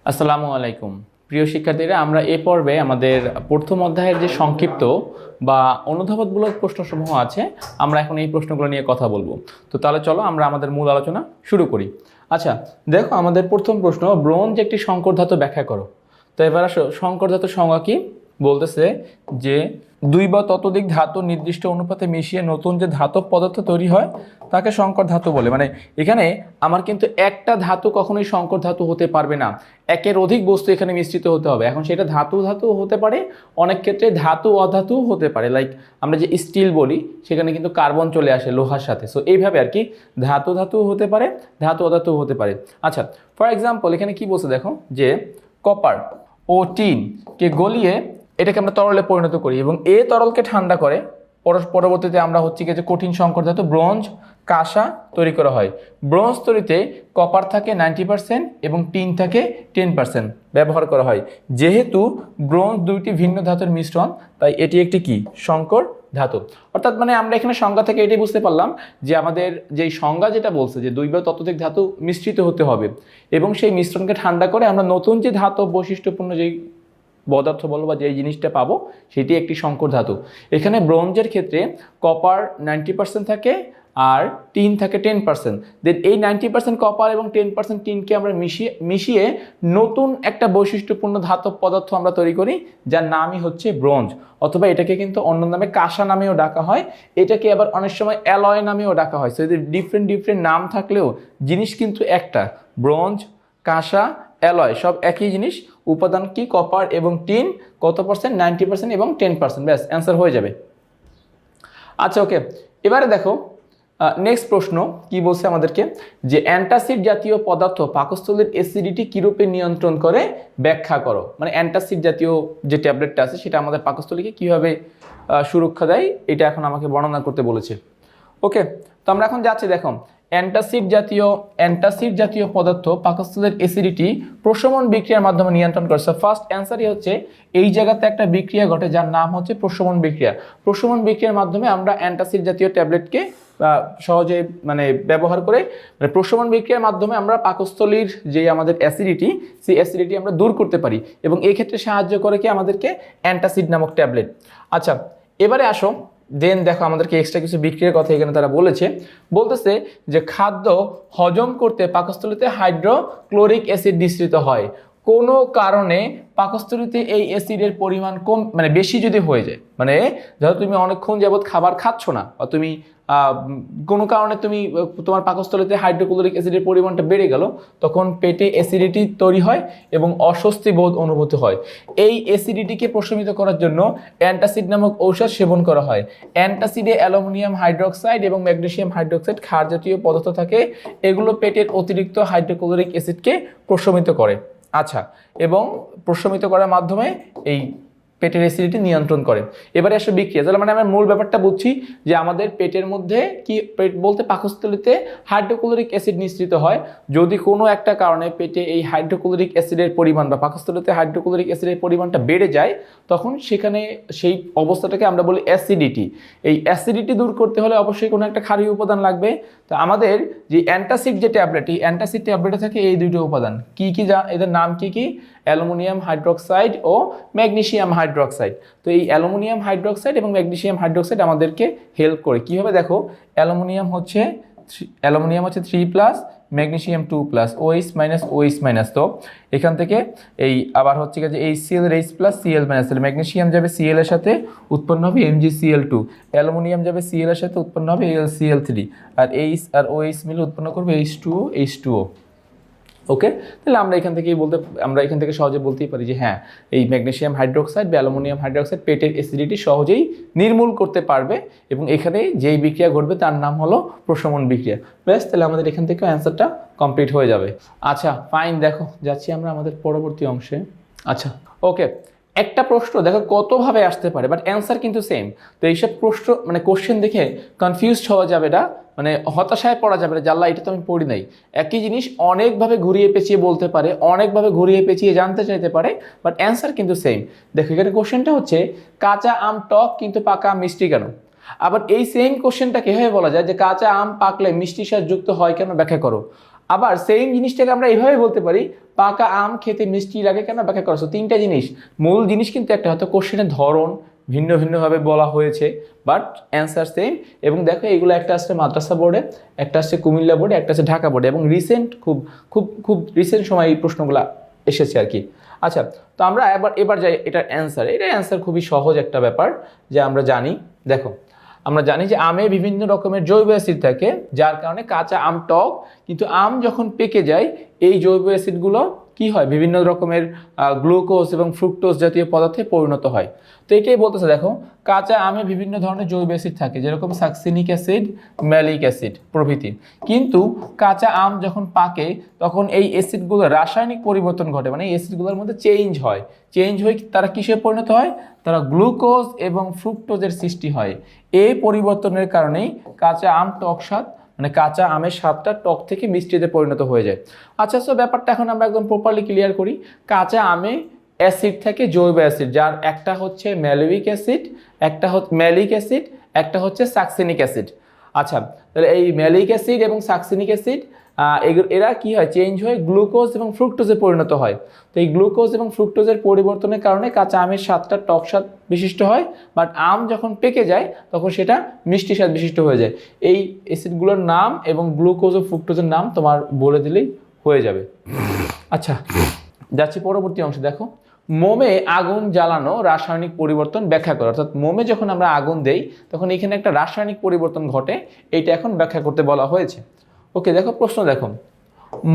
আসসালামু আলাইকুম প্রিয় শিক্ষার্থীরা, আমরা এ পর্বে আমাদের প্রথম অধ্যায়ের যে সংক্ষিপ্ত বা অনুধাবনমূলক প্রশ্নসমূহ আছে, আমরা এখন এই প্রশ্নগুলো নিয়ে কথা বলবো। তো তাহলে চলো আমরা আমাদের মূল আলোচনা শুরু করি। আচ্ছা, দেখো আমাদের প্রথম প্রশ্ন, ব্রোঞ্জ একটি সংকর ধাতু ব্যাখ্যা করো। তো এবার আসো, সংকর ধাতুর সংজ্ঞা কি বলতেছে যে দুই বা ততোধিক ধাতু নির্দিষ্ট অনুপাতে মিশিয়ে নতুন যে ধাতব পদার্থ তৈরি হয় তাকে সংকর ধাতু বলে। মানে এখানে আমার কিন্তু একটা ধাতু কখনোই সংকর ধাতু হতে পারবে না, একের অধিক বস্তু এখানে মিশ্রিত হতে হবে। এখন সেটা ধাতু ধাতু হতে পারে, অনেক ক্ষেত্রে ধাতু অধাতু হতে পারে। লাইক আমরা যে স্টিল বলি সেখানে কিন্তু কার্বন চলে আসে লোহার সাথে। সো এইভাবে আর কি ধাতু ধাতু হতে পারে, ধাতু অধাতু হতে পারে। আচ্ছা, ফর এক্সাম্পল এখানে কি বলছে দেখো, যে কপার ও টিনকে গলিয়ে এটাকে আমরা তরলে পরিণত করি এবং এ তরলকে ঠান্ডা করে পরবর্তীতে আমরা হচ্ছে কি যে কঠিন সংকর ধাতু ব্রোঞ্জ কাঁসা তৈরি করা হয়। ব্রোঞ্জ তৈরিতে কপার থাকে 90% এবং টিন থাকে 10% ব্যবহার করা হয়। যেহেতু ব্রোঞ্জ দুইটি ভিন্ন ধাতুর মিশ্রণ, তাই এটি একটি কি সংকর ধাতু। অর্থাৎ মানে আমরা এখানে সংজ্ঞা থেকে এটাই বুঝতে পারলাম যে আমাদের যেই সংজ্ঞা যেটা বলছে যে দুই বা ততোধিক ধাতু মিশ্রিত হতে হবে এবং সেই মিশ্রণকে ঠান্ডা করে আমরা নতুন যে ধাতু বৈশিষ্ট্যপূর্ণ যেই পদার্থ বলো বা যে জিনিসটা পাবো সেটি একটি সংকর ধাতু। এখানে ব্রোঞ্জের ক্ষেত্রে কপার 90% থাকে আর টিন থাকে 10%। দেন এই 90% কপার এবং 10% টিনকে আমরা মিশিয়ে নতুন একটা বৈশিষ্ট্যপূর্ণ ধাতব পদার্থ আমরা তৈরি করি, যার নামই হচ্ছে ব্রোঞ্জ। অথবা এটাকে কিন্তু অন্য নামে কাঁসা নামেও ডাকা হয়, এটাকে আবার অনেক সময় অ্যালয় নামেও ডাকা হয়। সো এদের ডিফারেন্ট নাম থাকলেও জিনিস কিন্তু একটা, ব্রোঞ্জ, কাঁসা, অ্যালয় সব একই জিনিস। উপাদান কি? কপার এবং টিন। কত পার্সেন্ট? 90% এবং 10%। ব্যাস, অ্যান্সার হয়ে যাবে। আচ্ছা, ওকে, এবারে দেখো নেক্সট প্রশ্ন কি বলছে আমাদেরকে, যে অ্যান্টাসিড জাতীয় পদার্থ পাকস্থলীর অ্যাসিডিটি কিরূপে নিয়ন্ত্রণ করে ব্যাখ্যা করো। মানে অ্যান্টাসিড জাতীয় যে ট্যাবলেটটা আছে সেটা আমাদের পাকস্থলীকে কিভাবে সুরক্ষা দেয়, এটা এখন আমাকে বর্ণনা করতে বলেছে। ওকে, তো আমরা এখন যাচ্ছি। দেখো, অ্যান্টাসিড জাতীয় পদার্থ পাকস্থলীর অ্যাসিডিটি প্রশমন বিক্রিয়ার মাধ্যমে নিয়ন্ত্রণ করে। সো ফার্স্ট অ্যান্সারই হচ্ছে এই জায়গাতে একটা বিক্রিয়া ঘটে যার নাম হচ্ছে প্রশমন বিক্রিয়া। প্রশমন বিক্রিয়ার মাধ্যমে আমরা অ্যান্টাসিড জাতীয় ট্যাবলেটকে সহজে মানে ব্যবহার করে মানে প্রশমন বিক্রিয়ার মাধ্যমে আমরা পাকস্থলীর যে আমাদের অ্যাসিডিটি, সেই অ্যাসিডিটি আমরা দূর করতে পারি এবং এই ক্ষেত্রে সাহায্য করে কি আমাদেরকে অ্যান্টাসিড নামক ট্যাবলেট। আচ্ছা, এবারে আসো, দেন দেখো আমাদেরকে এক্সট্রা কিছু বিক্রিয়ার কথা এখানে তারা বলতেছে যে খাদ্য হজম করতে পাকস্থলীতে হাইড্রোক্লোরিক অ্যাসিড নিঃসৃত হয়। কোনো কারণে পাকস্থলীতে এই অ্যাসিডের পরিমাণ কম মানে বেশি যদি হয়ে যায়, মানে ধরো তুমি অনেকক্ষণ যাবত খাবার খাচ্ছ না বা তুমি কোনো কারণে তোমার পাকস্থলীতে হাইড্রোক্লোরিক অ্যাসিডের পরিমাণটা বেড়ে গেল, তখন পেটে অ্যাসিডিটি তৈরি হয় এবং অস্বস্তি বোধ অনুভূত হয়। এই অ্যাসিডিটিকে প্রশমিত করার জন্য অ্যান্টাসিড নামক ঔষধ সেবন করা হয়। অ্যান্টাসিডে অ্যালুমিনিয়াম হাইড্রোক্সাইড এবং ম্যাগনেসিয়াম হাইড্রোক্সাইড ক্ষার জাতীয় পদার্থ থাকে, এগুলো পেটের অতিরিক্ত হাইড্রোক্লোরিক অ্যাসিডকে প্রশমিত করে। আচ্ছা, এবং প্রশমিত করার মাধ্যমে এই পেটের অ্যাসিডিটি নিয়ন্ত্রণ করে। এবারে আসলে বিক্রিয়া, তাহলে মানে আমরা মূল ব্যাপারটা বুঝছি যে আমাদের পেটের মধ্যে কি, পেট বলতে পাকস্থলীতে হাইড্রোক্লোরিক অ্যাসিড নিঃসৃত হয়। যদি কোনো একটা কারণে পেটে এই হাইড্রোক্লোরিক অ্যাসিডের পরিমাণ বা পাকস্থলীতে হাইড্রোক্লোরিক অ্যাসিডের পরিমাণটা বেড়ে যায়, তখন সেখানে সেই অবস্থাটাকে আমরা বলি অ্যাসিডিটি। এই অ্যাসিডিটি দূর করতে হলে অবশ্যই কোনো একটা ক্ষারীয় উপাদান লাগবে। তো আমাদের যে অ্যান্টাসিড যে ট্যাবলেট, এই অ্যান্টাসিড ট্যাবলেটে থাকে এই দুটো উপাদান। কি কি এদের নাম কি কি? অ্যালুমিনিয়াম হাইড্রোক্সাইড ও ম্যাগনেসিয়াম হাইড্রোক্সাইড। তো এই অ্যালুমিনিয়াম হাইড্রোক্সাইড এবং ম্যাগনেসিয়াম হাইড্রোক্সাইড আমাদেরকে হেল্প করে। কীভাবে দেখো, অ্যালুমিনিয়াম হচ্ছে 3+, magnesium 2+, OH minus OH minus. তো এখান থেকে এই আবার হচ্ছে যে HCl এর H+, Cl মাইনাস, তাহলে ম্যাগনেসিয়াম যাবে Cl এর সাথে, উৎপন্ন হবে MgCl2। অ্যালুমিনিয়াম যাবে Cl এর সাথে, উৎপন্ন হবে AlCl3। আর H আর OH মিলে উৎপন্ন করবে H2O H2O। ওকে, তাহলে আমরা এখান থেকে সহজে বলতেই পারি যে হ্যাঁ, এই ম্যাগনেসিয়াম হাইড্রোক্সাইড বা অ্যালুমিনিয়াম হাইড্রোক্সাইড পেটের অ্যাসিডিটি সহজেই নির্মূল করতে পারবে এবং এখানে যেই বিক্রিয়া ঘটবে তার নাম হলো প্রশমন বিক্রিয়া। ব্যাস, তাহলে আমাদের এখান থেকে অ্যান্সারটা কমপ্লিট হয়ে যাবে। আচ্ছা ফাইন, দেখো যাচ্ছি আমরা আমাদের পরবর্তী অংশে। আচ্ছা, ওকে, একটা প্রশ্ন দেখো কতভাবে আসতে পারে, বাট অ্যান্সার কিন্তু সেম। তো এইসব প্রশ্ন মানে কোশ্চেন দেখে কনফিউজড হওয়া যাবে না, মানে হতাশায় পড়া যাবে না, জানলা এটা তো আমি পড়ি নাই। একই জিনিস অনেকভাবে ঘুরিয়ে পেঁচিয়ে বলতে পারে, অনেকভাবে ঘুরিয়ে পেঁচিয়ে জানতে চাইতে পারে, বাট অ্যান্সার কিন্তু সেম। দেখো এখানে কোশ্চেনটা হচ্ছে কাঁচা আম টক কিন্তু পাকা আম মিষ্টি কেন? আবার এই সেম কোশ্চেনটা কীভাবে বলা যায় যে কাঁচা আম পাকলে মিষ্টি স্বাদ যুক্ত হয় কেন, ব্যাখ্যা করো। আবার সেম জিনিসটাকে আমরা এইভাবে বলতে পারি, পাকা আম খেতে মিষ্টি লাগে কেন, ব্যাখ্যা করছো। তিনটা জিনিস, মূল জিনিস কিন্তু একটা, হয়তো কোশ্চেনের ধরন ভিন্ন ভিন্নভাবে বলা হয়েছে, বাট অ্যান্সার সেম। এবং দেখো এগুলো একটা আসছে মাদ্রাসা বোর্ডে, একটা আসছে কুমিল্লা বোর্ডে, একটা আছে ঢাকা বোর্ডে, এবং রিসেন্ট খুব খুব খুব রিসেন্ট সময় এই প্রশ্নগুলো এসেছে আর কি। আচ্ছা, তো আমরা এবার যাই এটার অ্যান্সার। এটার অ্যান্সার খুবই সহজ একটা ব্যাপার, যে আমরা জানি, দেখো আমরা জানি যে আমে বিভিন্ন রকমের জৈব অ্যাসিড থাকে, যার কারণে কাঁচা আম টক, কিন্তু আম যখন পেকে যায় এই জৈব অ্যাসিডগুলো কি হয়, বিভিন্ন রকমের গ্লুকোজ এবং ফ্রুক্টোজ জাতীয় পদার্থে পরিণত হয়। তো এটাই বলতেছে, দেখো কাঁচা আমে বিভিন্ন ধরনের জৈব অ্যাসিড থাকে, যেরকম সাকসিনিক অ্যাসিড, ম্যালিক অ্যাসিড প্রভৃতি। কিন্তু কাঁচা আম যখন পাকে তখন এই অ্যাসিডগুলো রাসায়নিক পরিবর্তন ঘটে, মানে এই অ্যাসিডগুলোর মধ্যে চেঞ্জ হয়ে তারা কিসে পরিণত হয়, তারা গ্লুকোজ এবং ফ্রুক্টোজের সৃষ্টি হয়। এই পরিবর্তনের কারণেই কাঁচা আম টক স্বাদ, মানে কাঁচা আমের স্বাদটা টক থেকে মিষ্টিতে পরিণত হয়ে যায়। আচ্ছা, সো ব্যাপারটা এখন আমরা একদম প্রপারলি ক্লিয়ার করি। কাঁচা আমে অ্যাসিড থাকে, জৈব অ্যাসিড, যার একটা হচ্ছে ম্যালিক অ্যাসিড, একটা হচ্ছে সাকসিনিক অ্যাসিড। আচ্ছা, তাহলে এই ম্যালিক অ্যাসিড এবং সাকসিনিক অ্যাসিড এরা কি হয়, চেঞ্জ হয়ে গ্লুকোজ এবং ফ্রুক্টোজে পরিণত হয়। তো এই গ্লুকোজ এবং ফ্রুক্টোজের পরিবর্তনের কারণে কাঁচা আমের স্বাদটা টক স্বাদ বিশিষ্ট হয়, বাট আম যখন পেকে যায় তখন সেটা মিষ্টি স্বাদ বিশিষ্ট হয়ে যায়। এই অ্যাসিডগুলোর নাম এবং গ্লুকোজ ও ফ্রুক্টোজের নাম তোমার বলে দিলেই হয়ে যাবে। আচ্ছা, যাচ্ছি পরবর্তী অংশে। দেখো, মোমে আগুন জ্বালানো রাসায়নিক পরিবর্তন ব্যাখ্যা করো। অর্থাৎ মোমে যখন আমরা আগুন দেই তখন এখানে একটা রাসায়নিক পরিবর্তন ঘটে, এইটা এখন ব্যাখ্যা করতে বলা হয়েছে। ওকে, দেখো প্রশ্ন, দেখো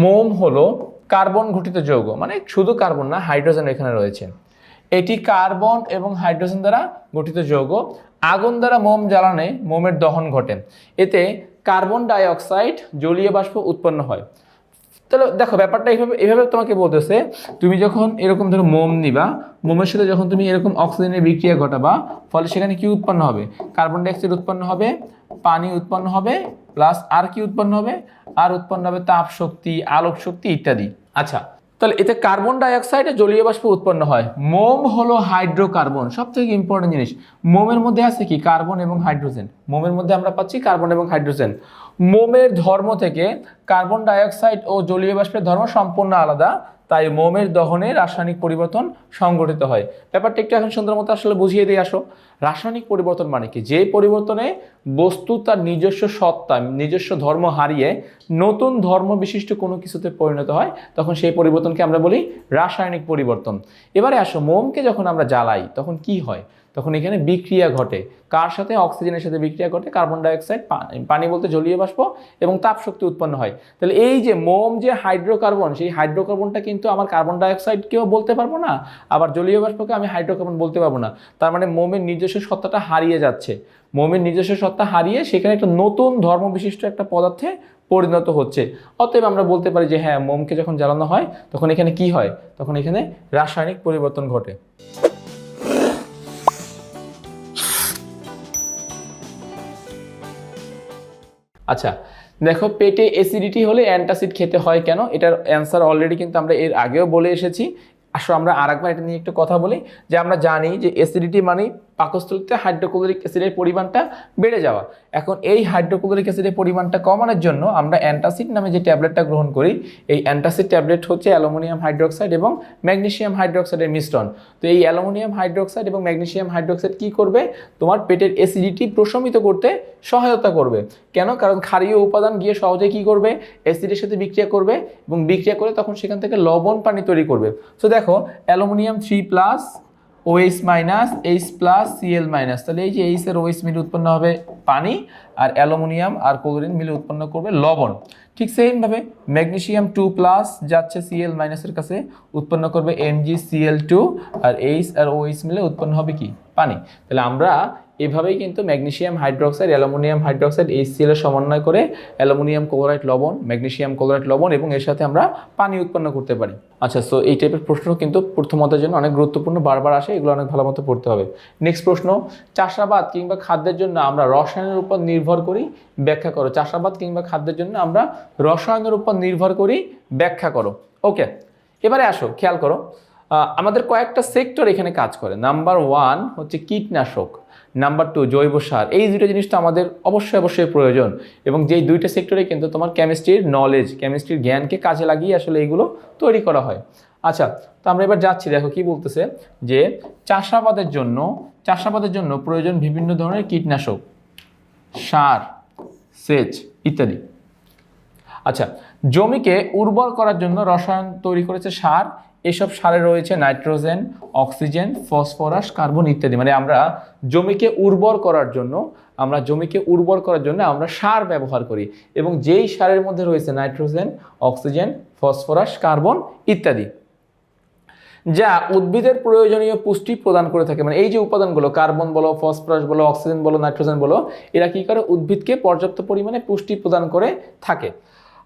মোম হলো কার্বন ঘটিত যৌগ, মানে শুধু কার্বন না, হাইড্রোজেন এখানে রয়েছে। এটি কার্বন এবং হাইড্রোজেন দ্বারা গঠিত যৌগ। আগুন দ্বারা মোম জ্বালানে মোমের দহন ঘটে, এতে কার্বন ডাই অক্সাইড জলীয় বাষ্প উৎপন্ন হয়। তাহলে দেখো ব্যাপারটা এভাবে তোমাকে বলতেছে, তুমি যখন এরকম ধরো মোম নিবা, মোমের সাথে যখন তুমি এরকম অক্সিজেনের বিক্রিয়া ঘটাবা, ফলে সেখানে কি উৎপন্ন হবে, কার্বন ডাইঅক্সাইড উৎপন্ন হবে, পানি উৎপন্ন হবে, প্লাস আর কি উৎপন্ন হবে, আর উৎপন্ন হবে তাপ শক্তি, আলোক শক্তি ইত্যাদি। আচ্ছা, তাহলে এতে কার্বন ডাইঅক্সাইড আর জলীয় বাষ্প উৎপন্ন হয়। মোম হলো হাইড্রোকার্বন, সব থেকে ইম্পর্টেন্ট জিনিস। মোমের মধ্যে আছে কি, কার্বন এবং হাইড্রোজেন। মোমের মধ্যে আমরা পাচ্ছি কার্বন এবং হাইড্রোজেন। মোমের ধর্ম থেকে কার্বন ডাইঅক্সাইড ও জলীয় বাষ্পের ধর্ম সম্পূর্ণ আলাদা, তাই মোমের দহনে রাসায়নিক পরিবর্তন সংঘটিত হয়। ব্যাপারটা একটু এখন সুন্দর মতো আসলে বুঝিয়ে দিয়ে আসো। রাসায়নিক পরিবর্তন মানে কি, যে পরিবর্তনে বস্তু তার নিজস্ব সত্তা, নিজস্ব ধর্ম হারিয়ে নতুন ধর্ম বিশিষ্ট কোনো কিছুতে পরিণত হয়, তখন সেই পরিবর্তনকে আমরা বলি রাসায়নিক পরিবর্তন। এবারে আসো, মোমকে যখন আমরা জ্বালাই তখন কি হয়, তখন এখানে বিক্রিয়া ঘটে। কার সাথে, অক্সিজেনের সাথে বিক্রিয়া ঘটে, কার্বন ডাইঅক্সাইড, পানি বলতে জলীয় বাষ্প, এবং তাপ শক্তি উৎপন্ন হয়। তাহলে এই যে মোম যে হাইড্রোকার্বন, সেই হাইড্রোকার্বনটা কিন্তু আমার কার্বন ডাইঅক্সাইডকেও বলতে পারবো না, আবার জলীয় বাষ্পকে আমি হাইড্রোকার্বন বলতে পারবো না। তার মানে মোমের নিজস্ব সত্তাটা হারিয়ে যাচ্ছে। মোমের নিজস্ব সত্তা হারিয়ে সেখানে একটা নতুন ধর্ম বিশিষ্ট একটা পদার্থে পরিণত হচ্ছে। অতএব আমরা বলতে পারি যে হ্যাঁ, মোমকে যখন জ্বালানো হয় তখন এখানে কি হয়, তখন এখানে রাসায়নিক পরিবর্তন ঘটে। আচ্ছা, দেখো পেটে অ্যাসিডিটি হলে অ্যান্টাসিড খেতে হয় কেন, এটার অ্যান্সার অলরেডি কিন্তু আমরা এর আগেও বলে এসেছি। আসলে আমরা আরেকবার এটা নিয়ে একটু কথা বলি, যে আমরা জানি যে অ্যাসিডিটি মানে পাকস্থলীতে হাইড্রোক্লোরিক অ্যাসিডের পরিমাণটা বেড়ে যাওয়া। এখন এই হাইড্রোক্লোরিক অ্যাসিডের পরিমাণটা কমানোর জন্য আমরা অ্যান্টাসিড নামে যে ট্যাবলেটটা গ্রহণ করি, এই অ্যান্টাসিড ট্যাবলেট হচ্ছে অ্যালুমিনিয়াম হাইড্রোক্সাইড এবং ম্যাগনেসিয়াম হাইড্রোক্সাইডের মিশ্রণ। তো এই অ্যালুমিনিয়াম হাইড্রোক্সাইড এবং ম্যাগনেসিয়াম হাইড্রোক্সাইড কি করবে, তোমার পেটের অ্যাসিডিটি প্রশমিত করতে সহায়তা করবে। কেন, কারণ ক্ষারীয় উপাদান গিয়ে সহজে কি করবে, অ্যাসিডের সাথে বিক্রিয়া করবে, এবং বিক্রিয়া করে তখন সেখান থেকে লবণ পানি তৈরি করবে। তো দেখো aluminium 3+ OH minus H plus Cl minus, তাহলে এই যে H আর OH মিলে উৎপন্ন হবে পানি, আর অ্যালুমিনিয়াম আর ক্লোরিন মিলে উৎপন্ন করবে লবণ। ঠিক সেমভাবে ম্যাগনেসিয়াম 2+ যাচ্ছে Cl মাইনাসের কাছে, উৎপন্ন করবে MgCl2, আর H আর OH মিলে উৎপন্ন হবে কি, পানি। তাহলে আমরা এভাবেই কিন্তু magnesium hydroxide, aluminium hydroxide, HCl এর সমন্বয় করে অ্যালুমিনিয়াম ক্লোরাইড লবণ, ম্যাগনেসিয়াম ক্লোরাইড লবণ, এবং এর সাথে আমরা পানি উৎপন্ন করতে পারি। আচ্ছা, সো এই টাইপের প্রশ্ন কিন্তু প্রথমতার জন্য অনেক গুরুত্বপূর্ণ, বারবার আসে, এগুলো অনেক ভালো মতো পড়তে হবে। নেক্সট প্রশ্ন, চাষাবাদ কিংবা খাদ্যের জন্য আমরা রসায়নের উপর নির্ভর করি, ব্যাখ্যা করো। চাষাবাদ কিংবা খাদ্যের জন্য আমরা রসায়নের উপর নির্ভর করি, ব্যাখ্যা করো। ওকে, এবারে আসো, খেয়াল করো, আমাদের কয়েকটা সেক্টর এখানে কাজ করে। নাম্বার 1 হচ্ছে কীটনাশক, নাম্বার 2 জৈব সার। এই দুটো জিনিসটা আমাদের অবশ্যই প্রয়োজন, এবং যেই দুইটা সেক্টরে কিন্তু তোমার কেমিস্ট্রির নলেজ, কেমিস্ট্রির জ্ঞানকে কাজে লাগিয়ে আসলে এগুলো তৈরি করা হয়। আচ্ছা, তো আমরা এবার যাচ্ছি, দেখো কি বলতেছে যে চাষাবাদের জন্য প্রয়োজন বিভিন্ন ধরনের কীটনাশক, সার, সেচ ইত্যাদি। আচ্ছা, জমিকে উর্বর করার জন্য রসায়ন তৈরি করেছে সার। এসব সারে রয়েছে নাইট্রোজেন, অক্সিজেন, ফসফরাস, কার্বন ইত্যাদি। মানে আমরা জমিকে উর্বর করার জন্য আমরা সার ব্যবহার করি, এবং যেই সারের মধ্যে রয়েছে নাইট্রোজেন, অক্সিজেন, ফসফরাস, কার্বন ইত্যাদি, যা উদ্ভিদের প্রয়োজনীয় পুষ্টি প্রদান করে থাকে। মানে এই যে উপাদানগুলো, কার্বন বলো, ফসফরাস বলো, অক্সিজেন বলো, নাইট্রোজেন বলো, এরা কি করে উদ্ভিদকে পর্যাপ্ত পরিমাণে পুষ্টি প্রদান করে থাকে।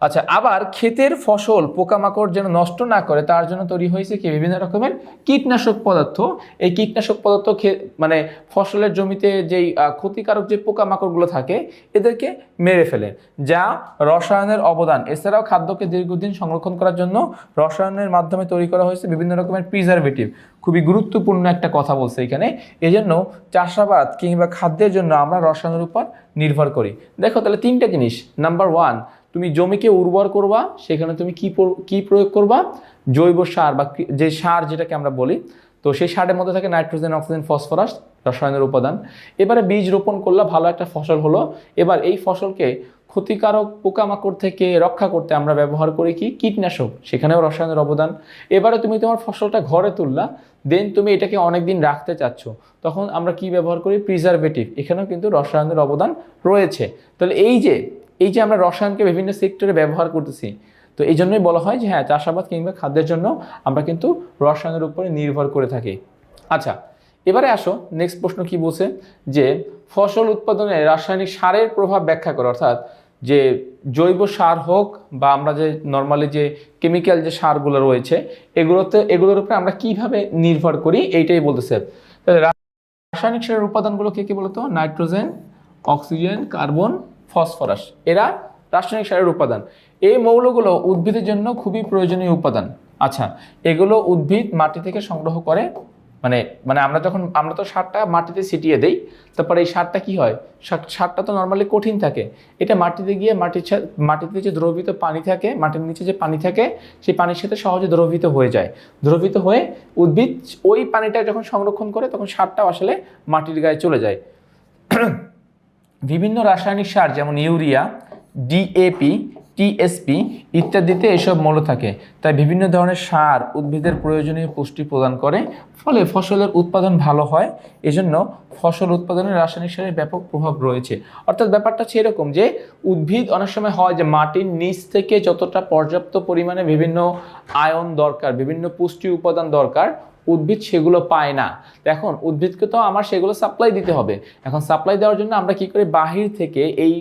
আচ্ছা, আবার ক্ষেতের ফসল পোকামাকড় যেন নষ্ট না করে তার জন্য তৈরি হয়েছে কি বিভিন্ন রকমের কীটনাশক পদার্থ। এই কীটনাশক পদার্থ মানে ফসলের জমিতে যেই ক্ষতিকারক যে পোকামাকড়গুলো থাকে এদেরকে মেরে ফেলে, যা রসায়নের অবদান। এছাড়াও খাদ্যকে দীর্ঘদিন সংরক্ষণ করার জন্য রসায়নের মাধ্যমে তৈরি করা হয়েছে বিভিন্ন রকমের প্রিজারভেটিভ। খুবই গুরুত্বপূর্ণ একটা কথা বলছে এখানে। এজন্য চাষাবাদ কিংবা খাদ্যের জন্য আমরা রসায়নের উপর নির্ভর করি। দেখো তাহলে তিনটা জিনিস। নাম্বার 1, তুমি জমিকে উর্বর করবা, সেখানে তুমি কি প্রয়োগ করবা? জৈব সার বা যে সার যেটাকে আমরা বলি, তো সেই সারের মধ্যে থাকে নাইট্রোজেন, অক্সিজেন, ফসফরাস, রসায়নের উপাদান। এবারে বীজ রোপণ করলে ভালো একটা ফসল হলো। এবার এই ফসলকে ক্ষতিকারক পোকামাকড় থেকে রক্ষা করতে আমরা ব্যবহার করি কি? কীটনাশক, সেখানেও রসায়নের অবদান। এবারে তুমি তোমার ফসলটা ঘরে তুললা, দেন তুমি এটাকে অনেকদিন রাখতে চাচ্ছ, তখন আমরা কি ব্যবহার করি? প্রিজারভেটিভ, এখানেও কিন্তু রসায়নের অবদান রয়েছে। তাহলে এই যে আমরা রসায়নকে বিভিন্ন সেক্টরে ব্যবহার করতেছি, তো এই জন্যই বলা হয় যে হ্যাঁ, চাষাবাদ কিংবা খাদ্যের জন্য আমরা কিন্তু রসায়নের উপরে নির্ভর করে থাকি। আচ্ছা, এবারে আসো, নেক্সট প্রশ্ন কি বলছে যে ফসল উৎপাদনে রাসায়নিক সারের প্রভাব ব্যাখ্যা করো। অর্থাৎ যে জৈব সার হোক বা আমরা যে নর্মালি যে কেমিক্যাল যে সারগুলো রয়েছে এগুলোর উপরে আমরা কিভাবে নির্ভর করি এইটাই বলতেছে। তাহলে রাসায়নিক সারের উপাদানগুলো কি বলতো? নাইট্রোজেন, অক্সিজেন, কার্বন, ফসফরাস, এরা রাসায়নিক সারের উপাদান। এই মৌলগুলো উদ্ভিদের জন্য খুবই প্রয়োজনীয় উপাদান। আচ্ছা, এগুলো উদ্ভিদ মাটি থেকে সংগ্রহ করে। মানে আমরা তো সারটা মাটিতে ছিটিয়ে দেই, তারপরে এই সারটা কি হয়? সারটা তো নর্মালি কঠিন থাকে, এটা মাটিতে গিয়ে মাটিতে যে দ্রবীভূত পানি থাকে, মাটির নিচে যে পানি থাকে, সেই পানির সাথে সহজে দ্রবীভূত হয়ে যায়। দ্রবীভূত হয়ে উদ্ভিদ ওই পানিটা যখন সংরক্ষণ করে তখন সারটাও আসলে মাটির গায়ে চলে যায়। বিভিন্ন রাসায়নিক সার যেমন ইউরিয়া, ডিএপি, টিএসপি ইত্যাদিতে এসব মৌল থাকে। তাই বিভিন্ন ধরনের সার উদ্ভিদের প্রয়োজনীয় পুষ্টি প্রদান করে, ফলে ফসলের উৎপাদন ভালো হয়। এজন্য ফসল উৎপাদনে রাসায়নিক সারের ব্যাপক প্রভাব রয়েছে। অর্থাৎ ব্যাপারটা হচ্ছে এরকম যে উদ্ভিদ অনেক সময় হয় যে মাটির নিচ থেকে যতটা পর্যাপ্ত পরিমাণে বিভিন্ন আয়ন দরকার, বিভিন্ন পুষ্টি উপাদান দরকার, উদ্ভিদ সেগুলো পায় না। এখন উদ্ভিদকে তো আমার সেগুলো সাপ্লাই দিতে হবে। এখন সাপ্লাই দেওয়ার জন্য আমরা কি করি? বাহির থেকে এই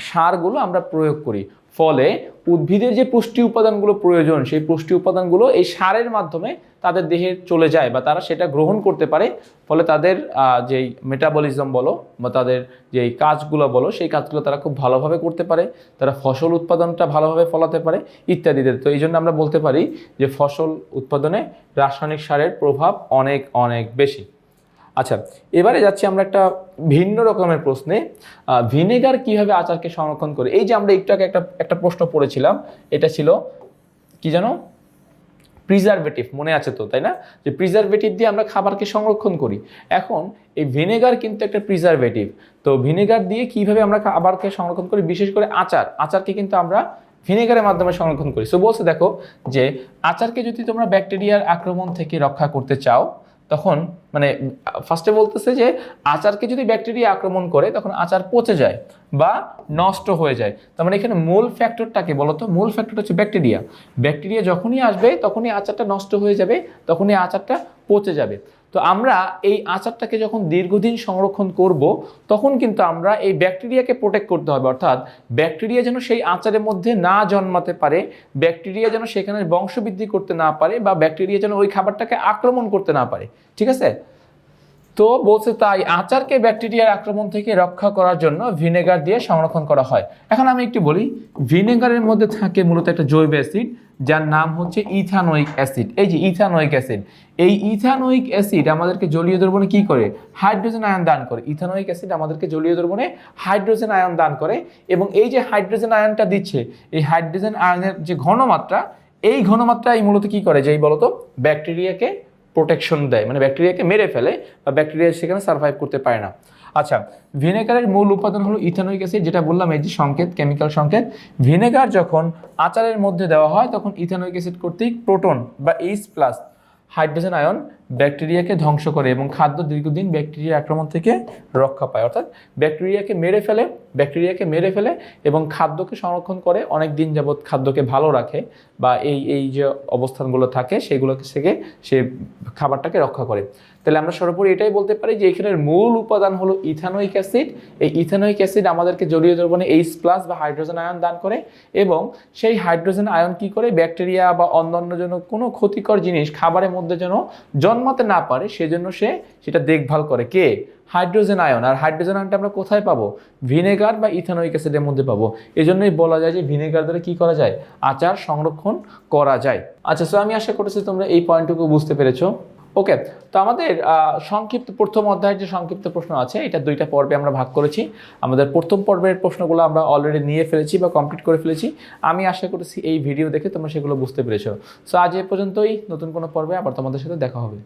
সারগুলো আমরা প্রয়োগ করি। ফলে উদ্ভিদের যে পুষ্টি উপাদানগুলো প্রয়োজন, সেই পুষ্টি উপাদানগুলো এই সারের মাধ্যমে তাদের দেহে চলে যায় বা তারা সেটা গ্রহণ করতে পারে। ফলে তাদের যেই মেটাবলিজম বলো বা তাদের যেই কাজগুলো বলো, সেই কাজগুলো তারা খুব ভালোভাবে করতে পারে, তারা ফসল উৎপাদনটা ভালোভাবে ফলাতে পারে ইত্যাদিতে। তো এই জন্য আমরা বলতে পারি যে ফসল উৎপাদনে রাসায়নিক সারের প্রভাব অনেক অনেক বেশি। আচ্ছা, এবারে যাচ্ছি আমরা একটা ভিন্ন রকমের প্রশ্নে। ভিনেগার কিভাবে আচারকে সংরক্ষণ করে? এই যে আমরা একটু আগে একটা প্রশ্ন পড়েছিলাম, এটা ছিল কি জানো? প্রিজারভেটিভ, মনে আছে তো, তাই না? যে প্রিজারভেটিভ দিয়ে আমরা খাবারকে সংরক্ষণ করি। এখন এই ভিনেগার কিন্তু একটা প্রিজারভেটিভ। তো ভিনেগার দিয়ে কিভাবে আমরা খাবারকে সংরক্ষণ করি? বিশেষ করে আচারকে কিন্তু আমরা ভিনেগারের মাধ্যমে সংরক্ষণ করি। সো বলছে দেখো যে আচারকে যদি তোমরা ব্যাকটেরিয়ার আক্রমণ থেকে রক্ষা করতে চাও, তখন ফার্স্টে বলতেছে যে আচারকে যদি ব্যাকটেরিয়া আক্রমণ করে তখন আচার পচে যায় বা নষ্ট হয়ে যায়। তার মানে এখানে মূল ফ্যাক্টরটাকে বলতো, মূল ফ্যাক্টরটা হচ্ছে ব্যাকটেরিয়া। ব্যাকটেরিয়া যখনই আসবে তখনই আচারটা নষ্ট হয়ে যাবে, তখনই আচারটা পচে যাবে। তো আমরা এই আচারটাকে যখন দীর্ঘদিন সংরক্ষণ করব, তখন কিন্তু আমরা এই ব্যাকটেরিয়াকে প্রোটেক্ট করতে হবে। অর্থাৎ ব্যাকটেরিয়া যেন সেই আচারের মধ্যে না জন্মাতে পারে, ব্যাকটেরিয়া যেন সেখানে বংশবৃদ্ধি করতে না পারে, বা ব্যাকটেরিয়া যেন ওই খাবারটাকে আক্রমণ করতে না পারে। ঠিক আছে? তো বলছে তাই আচারকে ব্যাকটেরিয়ার আক্রমণ থেকে রক্ষা করার জন্য ভিনেগার দিয়ে সংরক্ষণ করা হয়। এখন আমি একটু বলি, ভিনেগারের মধ্যে থাকে মূলত একটা জৈব অ্যাসিড যার নাম হচ্ছে ইথানোয়িক অ্যাসিড। এই যে ইথানোয়িক অ্যাসিড, এই ইথানোয়িক অ্যাসিড আমাদেরকে জলীয় দ্রবণে কি করে? হাইড্রোজেন আয়ন দান করে। ইথানোয়িক অ্যাসিড আমাদেরকে জলীয় দ্রবণে হাইড্রোজেন আয়ন দান করে এবং এই যে হাইড্রোজেন আয়নটা দিচ্ছে, এই হাইড্রোজেন আয়নের যে ঘনমাত্রা, এই ঘনমাত্রাই মূলত কি করে, যেই বলতো ব্যাকটেরিয়াকে প্রোটেকশন দেয়, মানে ব্যাকটেরিয়াকে মেরে ফেলে বা ব্যাকটেরিয়া সেখানে সার্ভাইভ করতে পারে না। আচ্ছা, ভিনেগারের মূল উপাদান হলো ইথানোয়িক অ্যাসিড, যেটা বললাম এই যে সংকেত, কেমিক্যাল সংকেত। ভিনেগার যখন আচারের মধ্যে দেওয়া হয় তখন ইথানোয়িক অ্যাসিড কর্তৃক প্রোটন বা H+ হাইড্রোজেন আয়ন ব্যাকটেরিয়াকে ধ্বংস করে এবং খাদ্য দীর্ঘদিন ব্যাকটেরিয়ার আক্রমণ থেকে রক্ষা পায়। অর্থাৎ ব্যাকটেরিয়াকে মেরে ফেলে এবং খাদ্যকে সংরক্ষণ করে, অনেক দিন যাবৎ খাদ্যকে ভালো রাখে বা এই যে অবস্থানগুলো থাকে সেগুলোকে থেকে সে খাবারটাকে রক্ষা করে। তাহলে আমরা সর্বোপরি এটাই বলতে পারি যে এখানের মূল উপাদান হলো ইথানোয়িক অ্যাসিড। এই ইথানোয়িক অ্যাসিড আমাদেরকে জলীয় দ্রবণে H+ বা হাইড্রোজেন আয়ন দান করে এবং সেই হাইড্রোজেন আয়ন কি করে, ব্যাকটেরিয়া বা অন্যান্য যেন কোনো ক্ষতিকর জিনিস খাবারের মধ্যে যেন জন্মাতে না পারে সেজন্য সে সেটা দেখভাল করে। কে? Hydrogen ion. আর হাইড্রোজেন আয়নটা আমরা কোথায় পাবো? ভিনেগার বা ইথানোয়িক অ্যাসিডের মধ্যে পাবো। এজন্যই বলা যায় যে ভিনেগার দ্বারা কি করা যায়? আচার সংরক্ষণ করা যায়। আচ্ছা, সো আমি আশা করতেছি তোমরা এই পয়েন্টটুকু বুঝতে পেরেছো। ওকে, তো আমাদের সংক্ষিপ্ত প্রথম অধ্যায়ের যে সংক্ষিপ্ত প্রশ্ন আছে এটা 2টা পর্বে আমরা ভাগ করেছি। আমাদের প্রথম পর্বের প্রশ্নগুলো আমরা অলরেডি নিয়ে ফেলেছি বা কমপ্লিট করে ফেলেছি। আমি আশা করছি এই ভিডিও দেখে তোমরা সেগুলো বুঝতে পেরেছো। সো আজ এ পর্যন্তই, নতুন কোনো পর্বে আবার তোমাদের সাথে দেখা হবে।